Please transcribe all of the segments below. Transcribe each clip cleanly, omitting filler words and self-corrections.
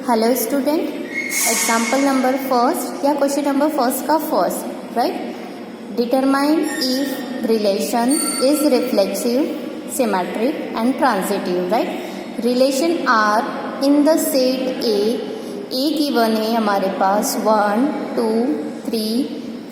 Hello student, example number first या question number first का first, right. Determine if relation is reflexive, symmetric and transitive, right. Relation R in the set A given है हमारे पास 1, 2, 3,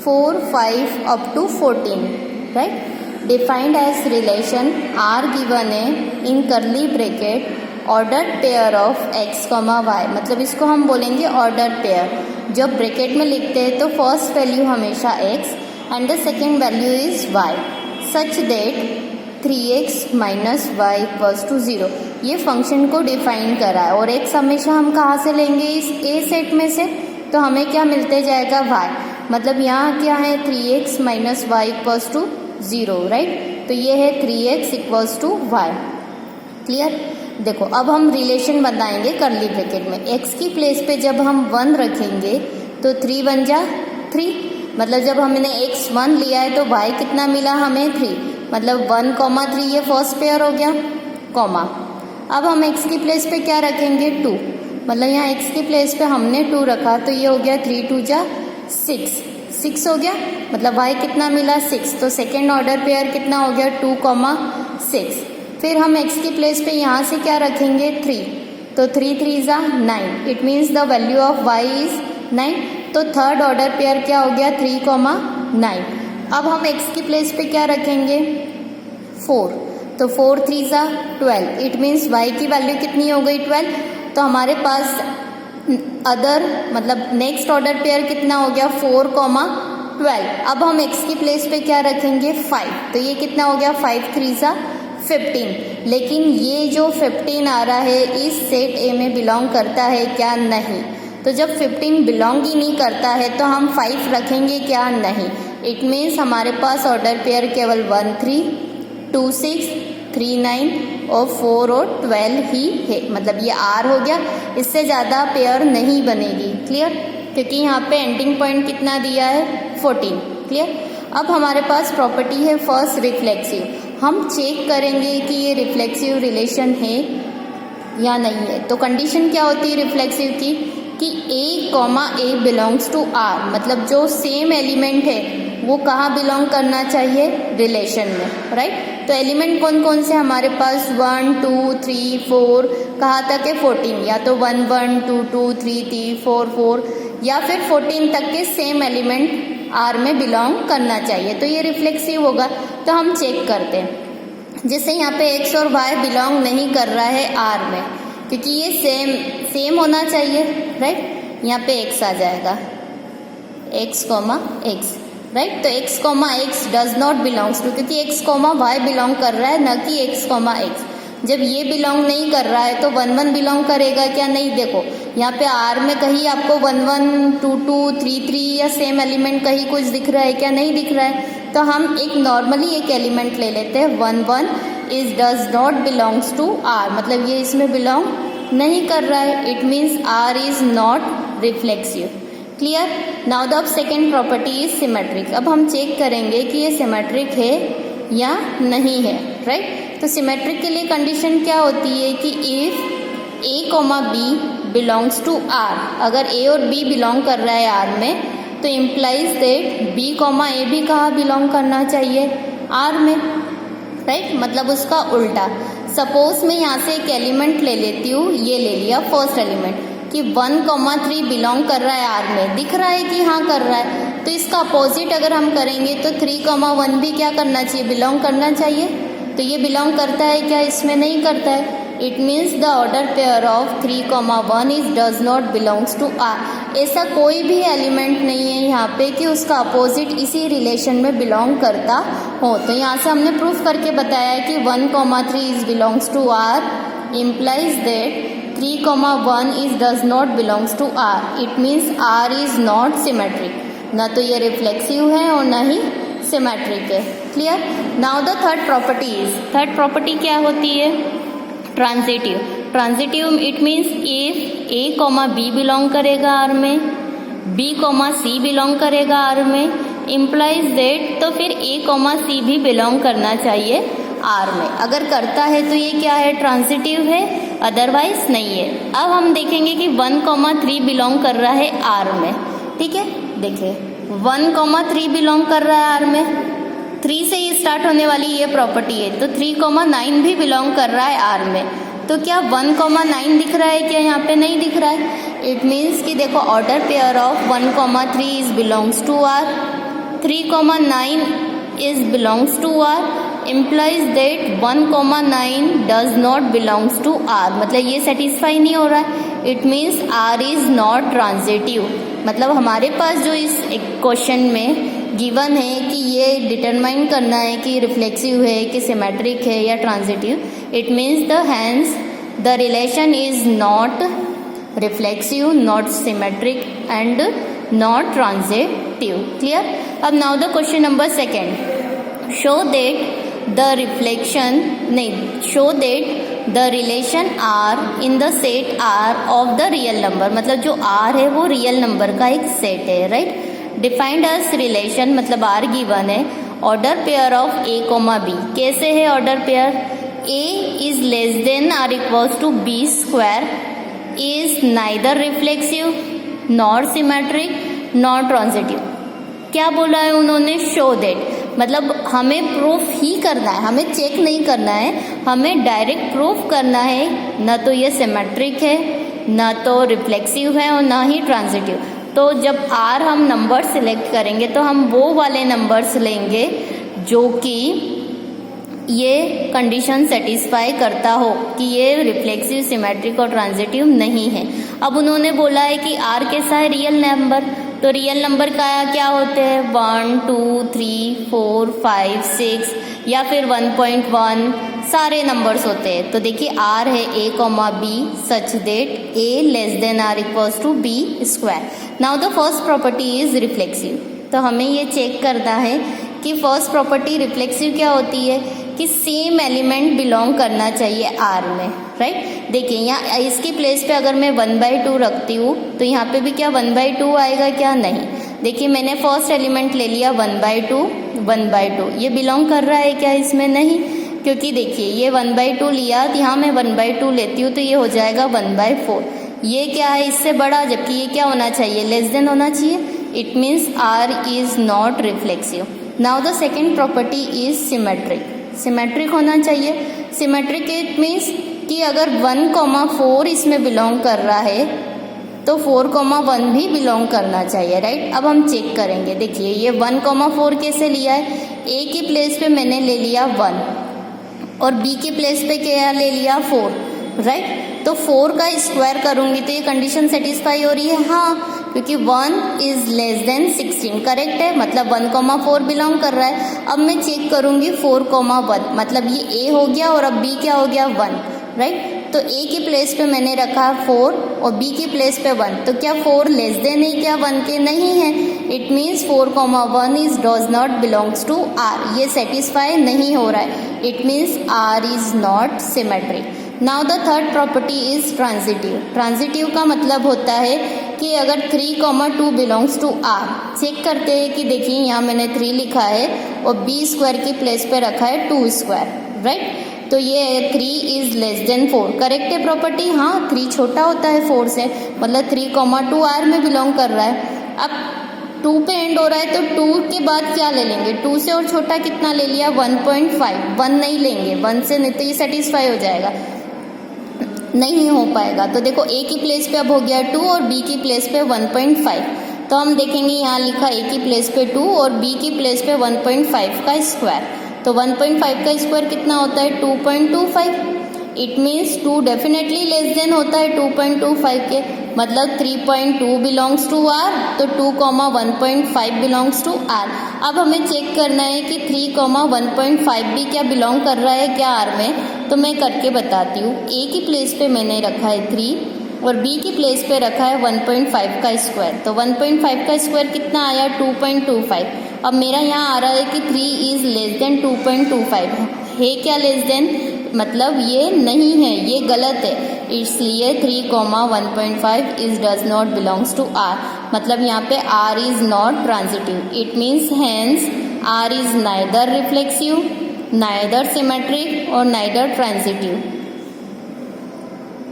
4, 5 up to 14, right. Defined as relation R given है in curly bracket order pair of X comma Y, मतलब इसको हम बोलेंगे order pair. जब bracket में लिखते हैं तो फर्स्ट वैल्यू हमेशा x and the second value is y, such that 3x minus y equals to 0। ये फंक्शन को डिफाइन करा है और एक्स हमेशा हम कहाँ से लेंगे, इस ए सेट में से, तो हमें क्या मिलते जाएगा वाई, मतलब यहाँ क्या है 3x minus y equals to 0, right. तो ये है 3x equals to Y, clear. देखो अब हम रिलेशन बताएंगे करली ब्रैकेट में। x की प्लेस पे जब हम 1 रखेंगे तो 3 बन जा 3, मतलब जब हमने x1 लिया है तो y कितना मिला हमें 3, मतलब 1,3 ये फर्स्ट पेयर हो गया, कॉमा। अब हम x की प्लेस पे क्या रखेंगे 2, मतलब यहाँ x की प्लेस पे हमने 2 रखा तो ये हो गया 3 2 जा 6 हो गया, मतलब y कितना मिला 6, तो सेकेंड ऑर्डर पेयर कितना हो गया 2,6। फिर हम x की प्लेस पे यहाँ से क्या रखेंगे 3, तो 3 3 जा 9, it means the value of y is 9, तो थर्ड ऑर्डर पेयर क्या हो गया 3,9। अब हम x की प्लेस पे क्या रखेंगे 4, तो 4 3 जा 12, इट मीन्स y की वैल्यू कितनी हो गई 12, तो हमारे पास अदर मतलब नेक्स्ट ऑर्डर पेयर कितना हो गया 4,12। अब हम x की प्लेस पे क्या रखेंगे 5, तो ये कितना हो गया 5 3 जा 15, लेकिन ये जो 15 आ रहा है इस सेट ए में बिलोंग करता है क्या, नहीं। तो जब 15 बिलोंग ही नहीं करता है तो हम 5 रखेंगे क्या, नहीं। इट मीन्स हमारे पास ऑर्डर पेयर केवल 1 3, 2 6, 3 9 और 4 और 12 ही है, मतलब ये आर हो गया, इससे ज़्यादा पेयर नहीं बनेगी, क्लियर, क्योंकि यहाँ पे एंडिंग पॉइंट कितना दिया है 14, क्लियर। अब हमारे पास प्रॉपर्टी है फर्स्ट रिफ्लेक्सिव, हम चेक करेंगे कि ये रिफ्लेक्सिव रिलेशन है या नहीं है। तो कंडीशन क्या होती है रिफ्लेक्सिव की कि a बिलोंग्स टू r, मतलब जो सेम एलिमेंट है वो कहाँ बिलोंग करना चाहिए, रिलेशन में, राइट। तो एलिमेंट कौन कौन से हमारे पास 1 2 3 4 कहाँ तक है 14, या तो 1 1 2 2 3 3 4 4 या फिर 14 तक के सेम एलिमेंट आर में बिलोंग करना चाहिए, तो ये रिफ्लेक्सिव होगा। तो हम चेक करते हैं, जैसे यहाँ पे एक्स और वाई बिलोंग नहीं कर रहा है आर में, क्योंकि ये सेम होना चाहिए, राइट। यहाँ पे एक्स आ जाएगा एक्स कॉमा एक्स, राइट। तो x comma x does not belongs to, क्योंकि एक्स कॉमा वाई बिलोंग कर रहा है, न कि एक्स कॉमा एक्स। जब ये बिलोंग नहीं कर रहा है तो 1 1 बिलोंग करेगा क्या, नहीं। देखो यहाँ पे आर में कहीं आपको 1 1 2 2 3 3 या सेम एलिमेंट कहीं कुछ दिख रहा है क्या, नहीं दिख रहा है। तो हम एक नॉर्मली एक एलिमेंट ले लेते हैं 1 1 is does not belongs to R, मतलब ये इसमें बिलोंग नहीं कर रहा है, it means R is not reflexive, clear. Now the second property is symmetric. अब हम चेक करेंगे कि ये सिमेट्रिक है या नहीं है, राइट। तो सिमेट्रिक के लिए कंडीशन क्या होती है कि if a comma b belongs to R, अगर a और b बिलोंग कर रहा है आर में तो implies that b comma a भी कहाँ बिलोंग करना चाहिए, आर में, राइट, मतलब उसका उल्टा। सपोज मैं यहाँ से एक एलिमेंट ले लेती हूँ, ये ले लिया फर्स्ट एलिमेंट कि 1,3 बिलोंग कर रहा है आर में, दिख रहा है कि हाँ कर रहा है, तो इसका अपोजिट अगर हम करेंगे तो 3,1 भी क्या करना चाहिए, बिलोंग करना चाहिए। तो ये बिलोंग करता है क्या, इसमें नहीं करता है, it means the order pair of 3,1 is does not belongs to R. ऐसा कोई भी एलिमेंट नहीं है यहाँ पे कि उसका अपोजिट इसी रिलेशन में बिलोंग करता हो। तो यहाँ से हमने प्रूफ करके बताया है कि 1,3 is belongs to R implies that 3,1 is does not belongs to R, it means R is not symmetric, ना तो ये रिफ्लेक्सिव है और ना ही सिमेट्रिक है, clear. Now the third property is, third property क्या होती है, transitive. Transitive it means if a comma b belong करेगा आर में, b कॉमा सी बिलोंग करेगा आर में, इम्प्लाइज दैट तो फिर a कॉमा सी भी बिलोंग करना चाहिए आर में। अगर करता है तो ये क्या है, ट्रांजिटिव है, अदरवाइज नहीं है। अब हम देखेंगे कि 1,3 बिलोंग कर रहा है आर में, ठीक है। देखिए 1,3 बिलोंग कर रहा है आर में, 3 से ही स्टार्ट होने वाली ये प्रॉपर्टी है, तो 3,9 भी बिलोंग कर रहा है आर में। तो क्या 1,9 दिख रहा है क्या? यहाँ पे नहीं दिख रहा है। इट मीन्स कि देखो order pair of 1,3 is belongs to R, 3,9 is belongs to R, implies that 1,9 does not belongs to R, मतलब ये सेटिस्फाई नहीं हो रहा है। It means R is not transitive, मतलब हमारे पास जो इस क्वेश्चन में गिवन है कि ये डिटरमाइन करना है कि रिफ्लेक्सिव है कि सिमेट्रिक है या transitive, it means the hence the relation is not reflexive, not symmetric and not transitive. Clear? अब now the question number second, show that the reflection show that the relation R in the set R of the real number, मतलब जो R है वो real number का एक set है, right. Defined as relation, मतलब R given है, order pair of A, B। कैसे है order pair? A is less than or equals to B square, is neither reflexive nor symmetric nor transitive. क्या बोला है उन्होंने? शो दैट, मतलब हमें प्रूफ ही करना है, हमें चेक नहीं करना है, हमें डायरेक्ट प्रूफ करना है। ना तो ये सिमेट्रिक है, ना तो रिफ्लेक्सिव है और ना ही ट्रांजिटिव। तो जब आर हम नंबर सिलेक्ट करेंगे तो हम वो वाले नंबर्स लेंगे जो कि ये कंडीशन सेटिस्फाई करता हो कि ये रिफ्लेक्सिव, सिमेट्रिक और ट्रांजिटिव नहीं है। अब उन्होंने बोला है कि आर कैसा है? Real number. तो रियल नंबर का क्या होते हैं? 1, 2, 3, 4, 5, 6 या फिर 1.1 सारे नंबर्स होते हैं। तो देखिए आर है A, B such that A less than or equals to B square. Now the first property is reflexive. तो हमें ये चेक करना है कि फर्स्ट प्रॉपर्टी रिफ्लेक्सिव क्या होती है कि सेम एलिमेंट बिलोंग करना चाहिए आर में, राइट। देखिए यहाँ इसकी प्लेस पे अगर मैं 1/2 रखती हूँ तो यहाँ पे भी क्या 1/2 आएगा क्या? नहीं। देखिए मैंने फर्स्ट एलिमेंट ले लिया 1/2, ये बिलोंग कर रहा है क्या इसमें? नहीं, क्योंकि देखिए ये 1/2 लिया, यहाँ मैं 1/2 लेती हूँ तो ये हो जाएगा 1/4। ये क्या है? इससे बड़ा, जबकि ये क्या होना चाहिए? लेस देन होना चाहिए। It means R is not reflexive. Now the second property is symmetric. Symmetric होना चाहिए। सिमेट्रिक इट मीन्स कि अगर 1,4 इसमें बिलोंग कर रहा है तो 4,1 भी बिलोंग करना चाहिए, राइट। अब हम चेक करेंगे। देखिए ये 1,4 कैसे लिया है? A की प्लेस पे मैंने ले लिया 1 और B की प्लेस पे क्या ले लिया? 4, राइट। तो 4 का स्क्वायर करूंगी तो ये कंडीशन सेटिस्फाई हो रही है, हाँ, क्योंकि 1 इज लेस देन 16, करेक्ट है, मतलब 1,4 बिलोंग कर रहा है। अब मैं चेक करूंगी 4,1, मतलब ये A हो गया और अब B क्या हो गया? 1, राइट। तो A की प्लेस पे मैंने रखा 4 और B की प्लेस पे 1, तो क्या 4 लेस देन है क्या 1 के? नहीं है। It means 4,1 is does not belongs to R, ये सेटिस्फाई नहीं हो रहा है। It means R is not symmetric. Now the third property is transitive. Transitive का मतलब होता है कि अगर 3,2 बिलोंग्स टू R, चेक करते हैं कि देखिए यहाँ मैंने 3 लिखा है और B स्क्वायर की प्लेस पे रखा है 2 स्क्वायर, राइट। तो ये 3 इज लेस देन 4, करेक्ट है प्रॉपर्टी, हाँ। 3 छोटा होता है 4 से, मतलब 3,2 R में बिलोंग कर रहा है। अब 2 पे एंड हो रहा है तो 2 के बाद क्या ले लेंगे? 2 से और छोटा कितना ले लिया? 1.5, 1 नहीं लेंगे, 1 से नहीं तो ये सेटिस्फाई हो जाएगा, नहीं हो पाएगा। तो देखो A की प्लेस पे अब हो गया 2 और B की प्लेस पे 1.5। तो हम देखेंगे यहाँ लिखा A की प्लेस पे 2 और B की प्लेस पे 1.5 का स्क्वायर। तो 1.5 का स्क्वायर कितना होता है? 2.25। It means 2 definitely less than होता है 2.25 के, मतलब 3.2 बिलोंग्स टू R, तो 2,1.5 बिलोंग्स टू R। अब हमें चेक करना है कि 3,1.5 भी क्या बिलोंग कर रहा है क्या R में? तो मैं करके बताती हूँ। A की प्लेस पे मैंने रखा है 3 और B की प्लेस पे रखा है 1.5 का स्क्वायर। तो 1.5 का स्क्वायर कितना आया? 2.25। अब मेरा यहाँ आ रहा है कि 3 इज लेस देन 2.25 है क्या लेस देन? मतलब ये नहीं है, ये गलत है, इसलिए 3,1.5 is does not belongs to R, मतलब यहाँ पे R is not transitive. It means hence R is neither reflexive, neither symmetric और नाइदर ट्रांजिटिव।